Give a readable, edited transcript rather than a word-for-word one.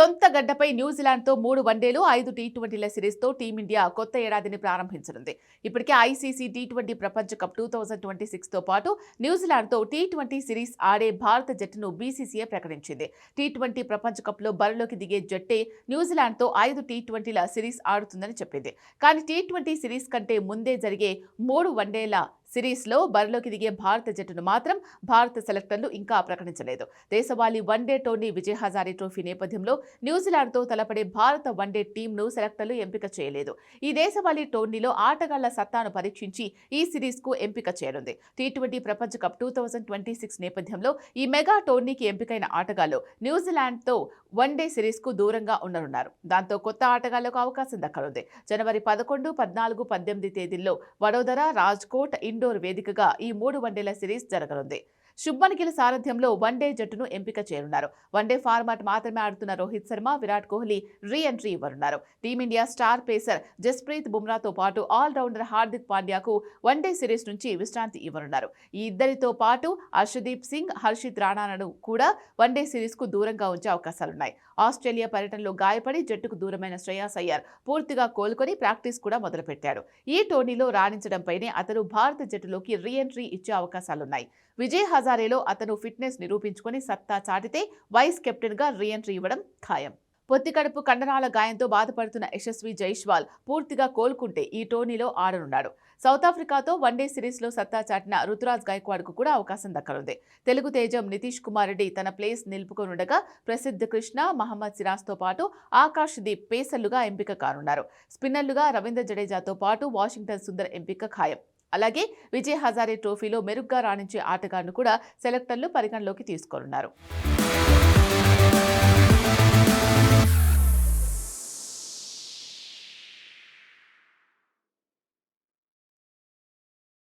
సొంత గడ్డపై న్యూజిలాండ్తో 3 వన్డేలు 5 టీ20ల సిరీస్తో టీమిండియా కొత్త ఏడాదిని ప్రారంభించనుంది. ఇప్పటికే ఐసీసీ టీ20 ప్రపంచ కప్ 2026తో పాటు న్యూజిలాండ్తో టీ20 సిరీస్ ఆడే భారత జట్టును బీసీసీఐ ప్రకటించింది. టీ20 ప్రపంచ కప్లో బరిలోకి దిగే జట్టే న్యూజిలాండ్తో 5 టీ20ల సిరీస్ ఆడుతుందని చెప్పింది. కానీ టీ20 సిరీస్ కంటే ముందే జరిగే 3 వన్డేల సిరీస్లో బరిలోకి దిగే భారత జట్టును మాత్రం భారత సెలెక్టర్లు ఇంకా ప్రకటించలేదు. దేశవాళీ one day tourney Vijay Hazare trophy నేపథ్యంలో న్యూజిలాండ్తో తలపడే భారత వన్డే టీంను సెలెక్టర్లు ఎంపిక చేయలేదు. ఈ దేశవాళీ టోర్నీలో ఆటగాళ్ల సత్తాను పరీక్షించి ఈ సిరీస్కు ఎంపిక చేయనుంది. టీ20 ప్రపంచ కప్ 2026 నేపథ్యంలో ఈ మెగా టోర్నీకి ఎంపికైన ఆటగాళ్లు న్యూజిలాండ్తో వన్డే సిరీస్కు దూరంగా ఉండనున్నారు. దాంతో కొత్త ఆటగాళ్లకు అవకాశం దక్కనుంది. జనవరి 11, 14, 18 తేదీల్లో వడోదర, రాజ్కోట్ ఇండోర్ వేదికగా ఈ 3 వన్డేల సిరీస్ జరగనుంది. శుభ్మన్ గిల్ సారథ్యంలో వన్డే జట్టును ఎంపిక చేయనున్నారు. వన్డే ఫార్మాట్ మాత్రమే ఆడుతున్న రోహిత్ శర్మ, విరాట్ కోహ్లీ రీ ఎంట్రీ ఇవ్వనున్నారు. టీమిండియా స్టార్ పేసర్ జస్ప్రీత్ బుమ్రాతో పాటు ఆల్రౌండర్ హార్దిక్ పాండ్యాకు వన్డే సిరీస్ నుంచి విశ్రాంతి ఇవ్వనున్నారు. ఈ ఇద్దరితో పాటు హర్షదీప్ సింగ్, హర్షిత్ రాణాలను కూడా వన్డే సిరీస్కు దూరంగా ఉంచే అవకాశాలున్నాయి. ఆస్ట్రేలియా పర్యటనలో గాయపడి జట్టుకు దూరమైన శ్రేయాస్ అయ్యర్ పూర్తిగా కోలుకొని ప్రాక్టీస్ కూడా మొదలుపెట్టాడు. ఈ టోర్నీలో రాణించడంపైనే అతను భారత జట్టులోకి రీ ఎంట్రీ ఇచ్చే అవకాశాలున్నాయి. విజయ్ హజారేలో అతను ఫిట్నెస్ నిరూపించుకొని సత్తా చాటితే వైస్ కెప్టెన్గా రీ ఎంట్రీ ఇవ్వడం ఖాయం. పొత్తికడుపు కండరాల గాయంతో బాధపడుతున్న యశస్వి జైస్వాల్ పూర్తిగా కోలుకుంటే ఈ టోర్నీలో ఆడనున్నాడు. సౌత్ ఆఫ్రికాతో వన్డే సిరీస్లో సత్తా చాటిన రుతురాజ్ గైక్వాడ్కు కూడా అవకాశం దక్కనుంది. తెలుగు తేజం నితీష్ కుమార్ రెడ్డి తన ప్లేస్ నిలుపుకొనుండగా ప్రసిద్ధ్ కృష్ణ, మహమ్మద్ సిరాజ్తో పాటు ఆకాష్ దీప్ పేసర్లుగా ఎంపిక కానున్నారు. స్పిన్నర్లుగా రవీంద్ర జడేజాతో పాటు వాషింగ్టన్ సుందర్ ఎంపిక ఖాయం. అలాగే విజయ్ హజారే ట్రోఫీలో మెరుగ్గా రాణించే ఆటగాళ్లను కూడా సెలెక్టర్లు పరిగణలోకి తీసుకోనున్నారు.